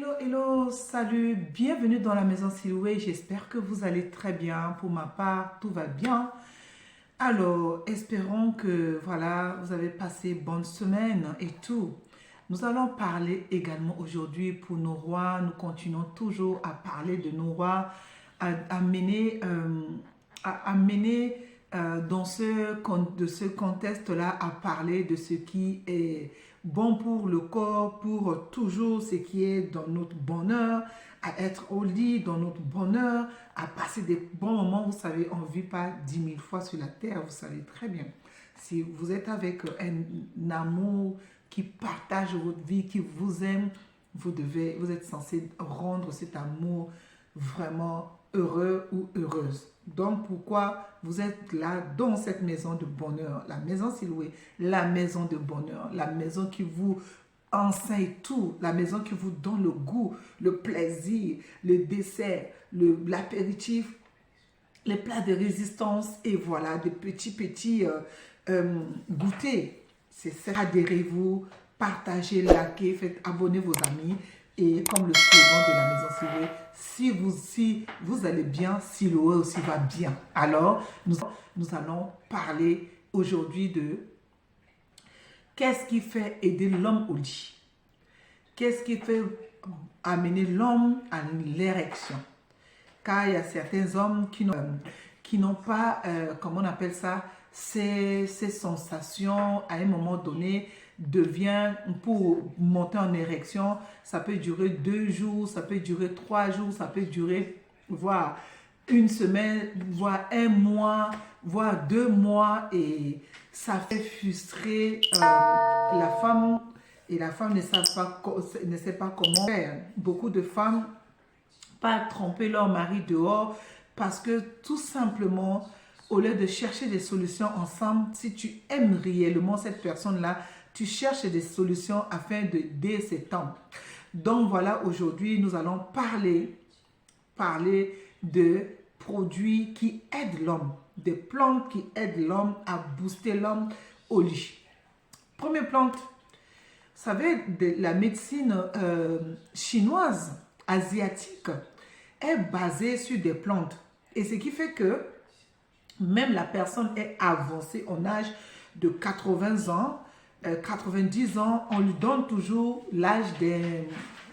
Hello, hello, salut, bienvenue dans la maison Siloué. J'espère que vous allez très bien. Pour ma part, tout va bien. Alors, espérons que voilà, vous avez passé bonne semaine et tout. Nous allons parler également aujourd'hui pour nos rois. Nous continuons toujours à parler de nos rois, à mener, dans de ce contexte-là, à parler de ce qui est bon pour le corps, pour toujours ce qui est dans notre bonheur, à être au lit dans notre bonheur, à passer des bons moments. Vous savez, on ne vit pas 10 000 fois sur la terre, vous savez très bien. Si vous êtes avec un amour qui partage votre vie, qui vous aime, vous êtes censé rendre cet amour vraiment heureux ou heureuse. Donc, pourquoi vous êtes là dans cette maison de bonheur, la maison Siloué, la maison de bonheur, la maison qui vous enseigne tout, la maison qui vous donne le goût, le plaisir, le dessert, l'apéritif, les plats de résistance et voilà, des petits goûters. C'est ça, adhérez-vous, partagez, likez, faites abonner vos amis. Et comme le slogan de la maison Siloué, si vous allez bien, Siloué aussi va bien. Alors, nous allons parler aujourd'hui de qu'est-ce qui fait aider l'homme au lit. Qu'est-ce qui fait amener l'homme à l'érection. Car il y a certains hommes qui n'ont pas, comment on appelle ça, ces sensations à un moment donné devient, pour monter en érection, ça peut durer 2 jours, ça peut durer 3 jours, ça peut durer, voire une semaine, voire 1 mois, voire 2 mois, et ça fait frustrer la femme, et la femme ne sait pas comment faire. Beaucoup de femmes partent tromper leur mari dehors parce que tout simplement, au lieu de chercher des solutions ensemble, si tu aimes réellement cette personne-là, tu cherches des solutions afin d'aider cet homme. Donc voilà, aujourd'hui, nous allons parler de produits qui aident l'homme, des plantes qui aident l'homme à booster l'homme au lit. Première plante, vous savez, la médecine chinoise, asiatique, est basée sur des plantes. Et ce qui fait que même la personne est avancée en âge de 80 ans, 90 ans, on lui donne toujours l'âge de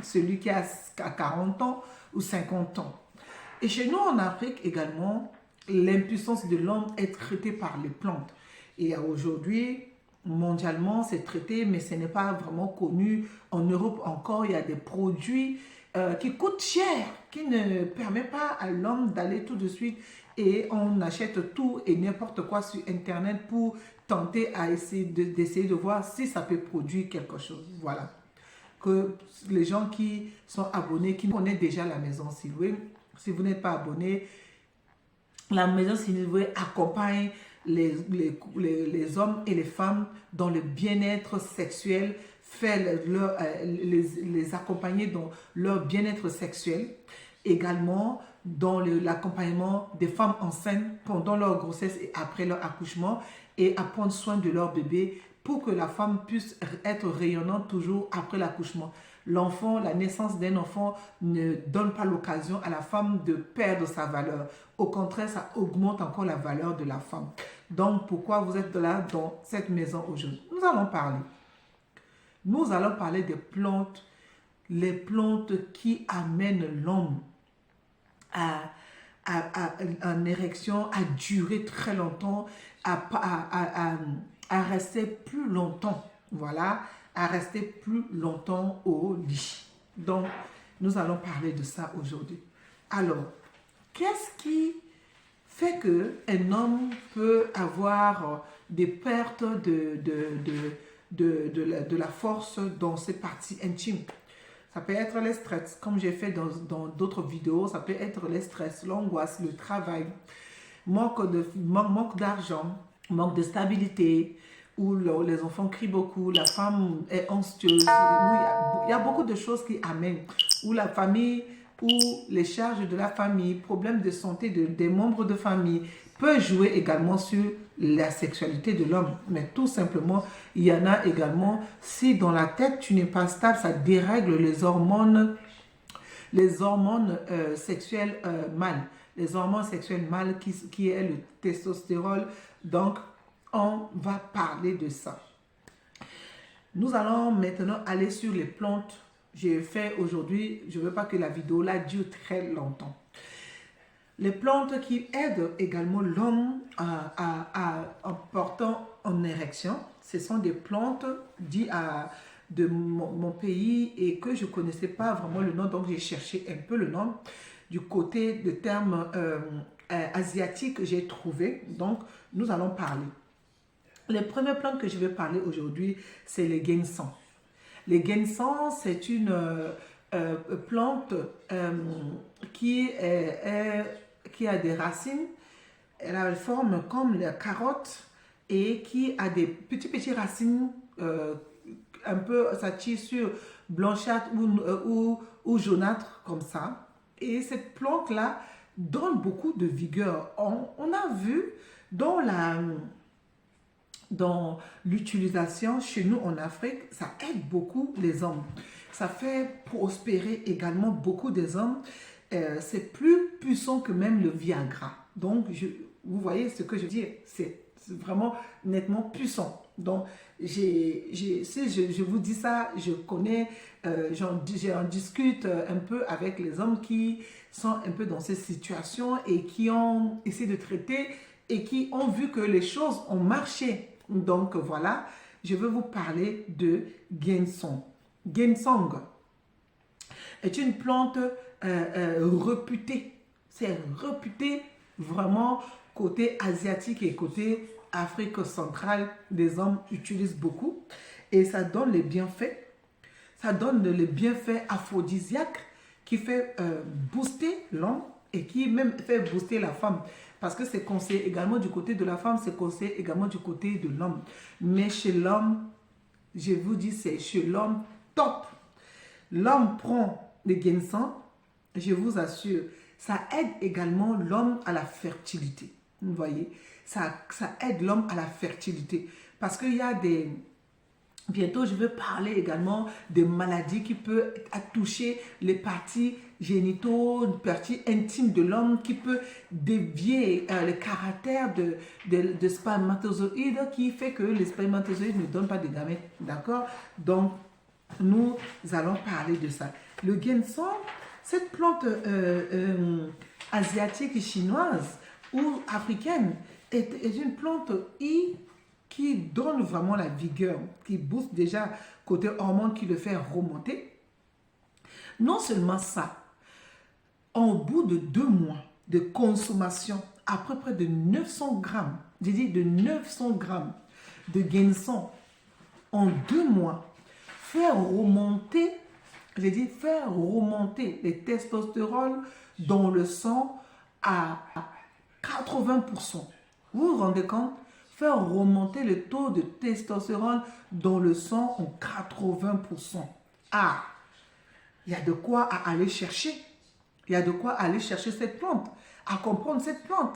celui qui a 40 ans ou 50 ans. Et chez nous en Afrique également, l'impuissance de l'homme est traitée par les plantes. Et aujourd'hui, mondialement, c'est traité, mais ce n'est pas vraiment connu. En Europe encore, il y a des produits qui coûtent cher, qui ne permettent pas à l'homme d'aller tout de suite et on achète tout et n'importe quoi sur Internet pour tenter à d'essayer de voir si ça peut produire quelque chose. Voilà. Que les gens qui sont abonnés, qui connaissent déjà la maison Siloué, si vous n'êtes pas abonné, la maison Siloué accompagne les hommes et les femmes dans le bien-être sexuel, fait les accompagner dans leur bien-être sexuel, également dans l'accompagnement des femmes enceintes pendant leur grossesse et après leur accouchement, et à prendre soin de leur bébé pour que la femme puisse être rayonnante toujours après l'accouchement. L'enfant, la naissance d'un enfant ne donne pas l'occasion à la femme de perdre sa valeur. Au contraire, ça augmente encore la valeur de la femme. Donc, pourquoi vous êtes là dans cette maison aujourd'hui? Nous allons parler des plantes, les plantes qui amènent l'homme en érection, à durer très longtemps, à rester plus longtemps. Voilà, à rester plus longtemps au lit. Donc, nous allons parler de ça aujourd'hui. Alors, qu'est-ce qui fait qu'un homme peut avoir des pertes de la force dans ses parties intimes? Ça peut être le stress, comme j'ai fait dans d'autres vidéos, ça peut être le stress, l'angoisse, le travail, manque d'argent, manque de stabilité, où les enfants crient beaucoup, la femme est anxieuse, il y a beaucoup de choses qui amènent, où la famille, où les charges de la famille, problèmes de santé des membres de famille, peut jouer également sur la sexualité de l'homme. Mais tout simplement, il y en a également, si dans la tête tu n'es pas stable, ça dérègle les hormones les hormones sexuelles mâles. Les hormones sexuelles mâles qui est le testostérone. Donc, on va parler de ça. Nous allons maintenant aller sur les plantes. J'ai fait aujourd'hui, je ne veux pas que la vidéo là dure très longtemps. Les plantes qui aident également l'homme en portant en érection, ce sont des plantes dites de mon pays et que je ne connaissais pas vraiment le nom, donc j'ai cherché un peu le nom. Du côté de termes asiatiques, j'ai trouvé, donc nous allons parler. Les premières plantes que je vais parler aujourd'hui, c'est le ginseng. Le ginseng, c'est une plante qui a des racines. Elle a une forme comme la carotte et qui a des petites racines un peu, ça tire sur blanchâtre ou jaunâtre comme ça. Et cette plante-là donne beaucoup de vigueur. On a vu dans l'utilisation chez nous en Afrique, ça aide beaucoup les hommes. Ça fait prospérer également beaucoup des hommes. C'est plus puissant que même le Viagra. Donc, vous voyez ce que je dis, c'est vraiment nettement puissant. Donc, si je vous dis ça, je connais, j'en discute un peu avec les hommes qui sont un peu dans cette situation et qui ont essayé de traiter et qui ont vu que les choses ont marché. Donc, voilà, je vais vous parler de ginseng. Ginseng est une plante réputée. C'est réputé vraiment côté asiatique et côté Afrique centrale. Les hommes utilisent beaucoup et ça donne les bienfaits. Ça donne les bienfaits aphrodisiaques qui fait booster l'homme et qui même fait booster la femme. Parce que c'est conseillé également du côté de la femme, c'est conseillé également du côté de l'homme. Mais chez l'homme, je vous dis, c'est chez l'homme top. L'homme prend le ginseng, je vous assure, ça aide également l'homme à la fertilité. Vous voyez, ça aide l'homme à la fertilité. Parce qu'il y a des... Bientôt, je vais parler également des maladies qui peuvent toucher les parties génitaux, une partie intime de l'homme, qui peut dévier le caractère de spermatozoïdes, qui fait que les spermatozoïdes ne donnent pas de gamètes. D'accord? Donc, nous allons parler de ça. Le ginseng, cette plante asiatique et chinoise ou africaine, est une plante qui donne vraiment la vigueur, qui booste déjà côté hormone, qui le fait remonter. Non seulement ça, en bout de 2 mois de consommation, à peu près de 900 grammes, j'ai dit de 900 grammes de ginseng, en 2 mois, faire remonter les testostérones dans le sang à 80%. Vous vous rendez compte? Faire remonter le taux de testostérone dans le sang en 80%. Ah, il y a de quoi aller chercher. Il y a de quoi aller chercher cette plante, à comprendre cette plante.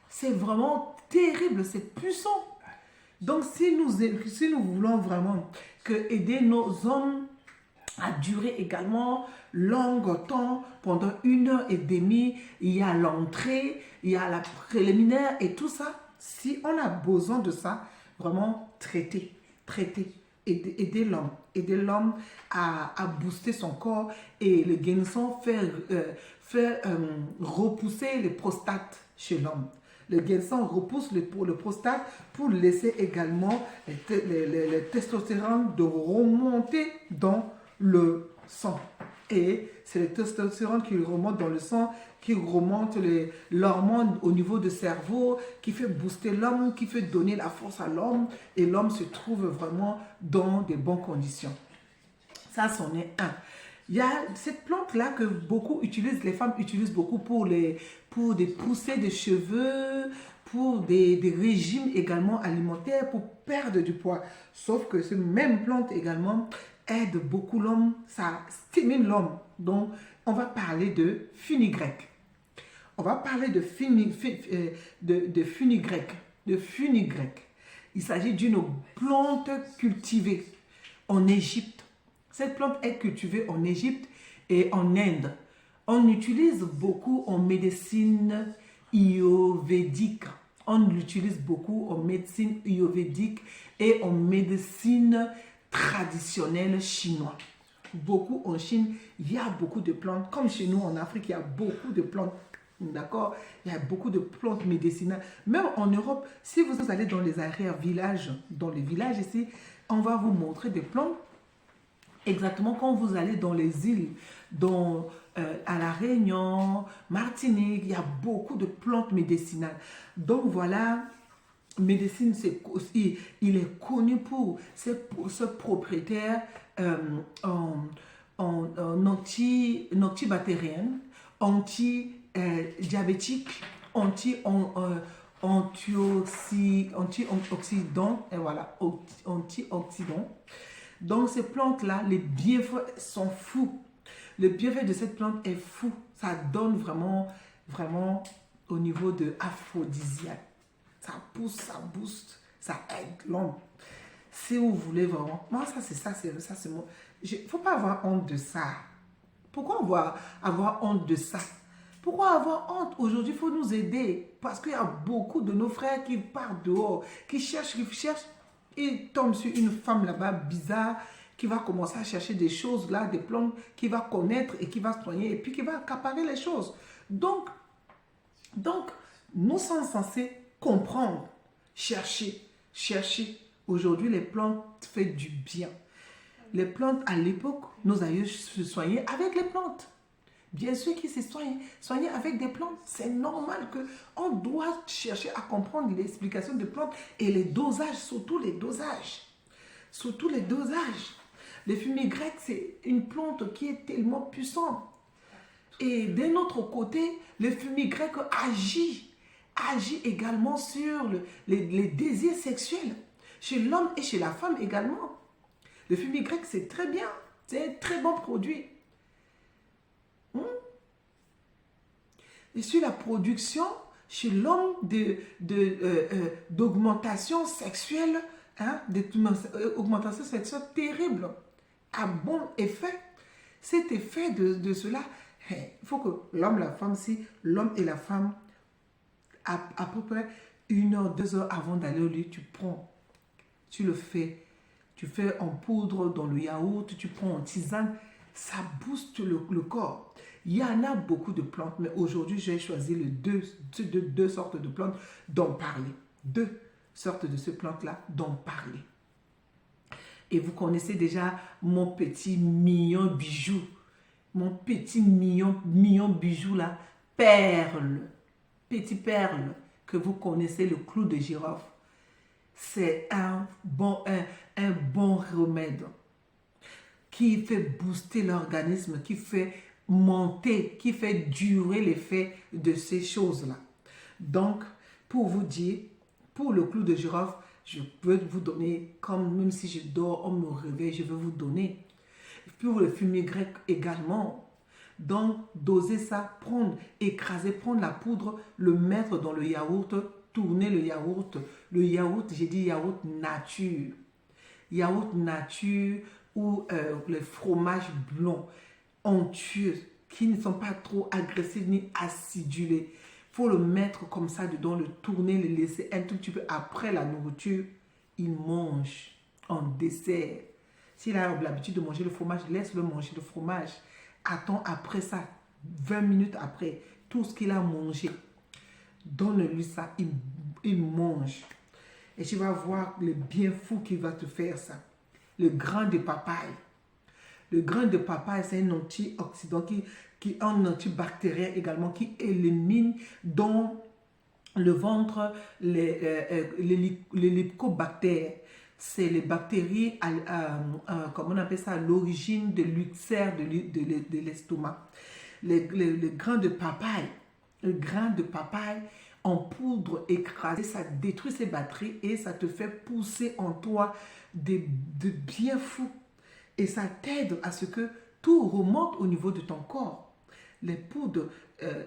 C'est vraiment terrible, c'est puissant. Donc, si nous voulons vraiment aider nos hommes à durer également longtemps, pendant 1h30, il y a l'entrée, il y a la préliminaire et tout ça. Si on a besoin de ça, vraiment traiter, aider l'homme à booster son corps et le ginseng fait repousser les prostates chez l'homme. Le ginseng repousse le prostate pour laisser également le testostérone de remonter dans le sang. Et c'est le testostérone qui remonte dans le sang, qui remonte l'hormone au niveau du cerveau, qui fait booster l'homme, qui fait donner la force à l'homme, et l'homme se trouve vraiment dans de bonnes conditions. Ça, c'en est un. Il y a cette plante-là que beaucoup utilisent, les femmes utilisent beaucoup pour des poussées de cheveux, pour des régimes également alimentaires, pour perdre du poids. Sauf que cette même plante également aide beaucoup l'homme, ça stimule l'homme. Donc, on va parler de fenugrec. On va parler de fenugrec. Il s'agit d'une plante cultivée en Égypte. Cette plante est cultivée en Égypte et en Inde. On utilise beaucoup en médecine ayurvédique. On l'utilise beaucoup en médecine ayurvédique et en médecine traditionnelle chinoise. Beaucoup en Chine, il y a beaucoup de plantes. Comme chez nous en Afrique, il y a beaucoup de plantes. D'accord? Il y a beaucoup de plantes médicinales. Même en Europe, si vous allez dans les arrière-villages, dans les villages ici, on va vous montrer des plantes. Exactement quand vous allez dans les îles, à La Réunion, Martinique, il y a beaucoup de plantes médicinales. Donc voilà, médecine, il est connu pour ce propriétaire en antibactérien, anti-diabétique, antioxydant, et voilà, antioxydant. Donc ces plantes-là, les bienfaits sont fous. Le bienfait de cette plante est fou. Ça donne vraiment, vraiment au niveau de aphrodisiaque. Ça pousse, ça booste, ça aide l'homme. Si vous voulez vraiment... Moi, c'est moi. Il ne faut pas avoir honte de ça. Pourquoi avoir honte de ça? Pourquoi avoir honte? Aujourd'hui, il faut nous aider. Parce qu'il y a beaucoup de nos frères qui partent dehors, qui cherchent. Ils tombent sur une femme là-bas bizarre qui va commencer à chercher des choses là, des plantes qu'il va connaître et qui va soigner et puis qui va accaparer les choses. Donc nous sommes censés comprendre, chercher. Aujourd'hui, les plantes font du bien. Les plantes, à l'époque, nos aïeux se soignaient avec les plantes. Bien sûr qu'ils se soignaient avec des plantes. C'est normal qu'on doit chercher à comprendre l'explication des plantes et les dosages, surtout les dosages. Surtout les dosages. Le fumier grec, c'est une plante qui est tellement puissante. Et d'un autre côté, le fumier grec agit également sur les désirs sexuels, chez l'homme et chez la femme également. Le fumier grec, c'est très bien. C'est un très bon produit. Et sur la production chez l'homme d'augmentation sexuelle, augmentation sexuelle terrible, à bon effet. Cet effet de cela, il faut que l'homme, la femme, si l'homme et la femme, à peu près 1 heure, 2 heures avant d'aller au lit, tu prends, tu le fais. Tu fais en poudre dans le yaourt, tu prends en tisane, ça booste le corps. Il y en a beaucoup de plantes, mais aujourd'hui, j'ai choisi deux sortes de plantes d'en parler. 2 sortes de ces plantes-là d'en parler. Et vous connaissez déjà mon petit mignon bijou. Mon petit mignon bijou là, perle. Petit perle que vous connaissez, le clou de girofle. C'est un bon remède qui fait booster l'organisme, qui fait monter, qui fait durer l'effet de ces choses-là. Donc, pour vous dire, pour le clou de girofle, je peux vous donner, comme même si je dors, on me réveille, je vais vous donner. Pour le fumier grec également. Donc, doser ça, écraser, prendre la poudre, le mettre dans le yaourt, tourner le yaourt. Le yaourt, j'ai dit yaourt nature. Yaourt nature ou les fromages blancs, onctueux, qui ne sont pas trop agressifs ni acidulés. Il faut le mettre comme ça dedans, le tourner, le laisser un tout petit peu après la nourriture. Il mange en dessert. S'il a l'habitude de manger le fromage, laisse-le manger le fromage. Attends après ça, 20 minutes après, tout ce qu'il a mangé. Donne-lui ça, il mange. Et tu vas voir le bien fou qu'il va te faire ça. Le grain de papaye. Le grain de papaye, c'est un antioxydant qui est un antibactérien également, qui élimine dans le ventre les lycobactères. C'est les bactéries, comment on appelle ça, à l'origine de l'ulcère de l'estomac. Le grain de papaye, en poudre écrasée, ça détruit ces batteries et ça te fait pousser en toi de bien fou. Et ça t'aide à ce que tout remonte au niveau de ton corps. Les poudres,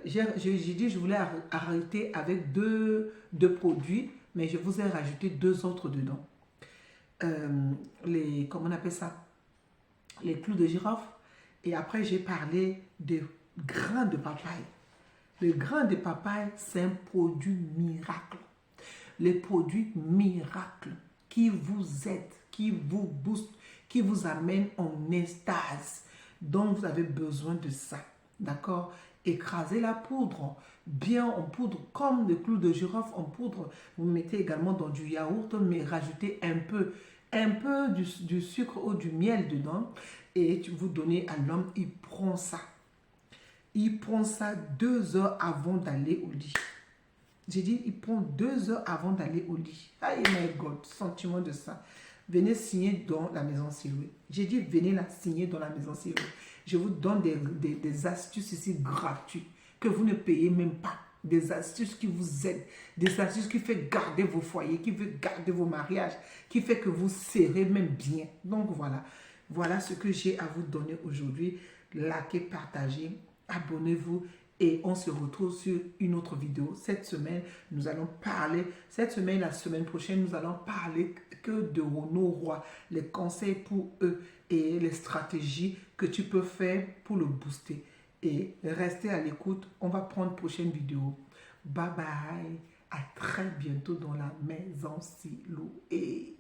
j'ai dit je voulais arrêter avec deux produits, mais je vous ai rajouté 2 autres dedans. Comment on appelle ça? Les clous de girofle. Et après, j'ai parlé de grain de papaye. Le grain de papaye, c'est un produit miracle. Les produits miracles qui vous aident, qui vous boostent, qui vous amènent en extase. Donc, vous avez besoin de ça. D'accord? Écrasez la poudre, bien en poudre, comme le clou de girofle en poudre. Vous mettez également dans du yaourt, mais rajoutez un peu du sucre ou du miel dedans. Et vous donnez à l'homme, il prend ça. Il prend ça 2 heures avant d'aller au lit. J'ai dit, il prend 2 heures avant d'aller au lit. Aïe, my God, sentiment de ça. Venez signer dans la maison Siloué. J'ai dit, venez la signer dans la maison Siloué. Je vous donne des astuces ici gratuites que vous ne payez même pas. Des astuces qui vous aident. Des astuces qui font garder vos foyers, qui font garder vos mariages, qui fait que vous serrez même bien. Donc voilà. Voilà ce que j'ai à vous donner aujourd'hui. Likez, partagez, abonnez-vous. Et on se retrouve sur une autre vidéo. Cette semaine, nous allons parler, la semaine prochaine, nous allons parler que de nos rois, les conseils pour eux et les stratégies que tu peux faire pour le booster. Et restez à l'écoute, on va prendre une prochaine vidéo. Bye bye, à très bientôt dans la maison Siloué.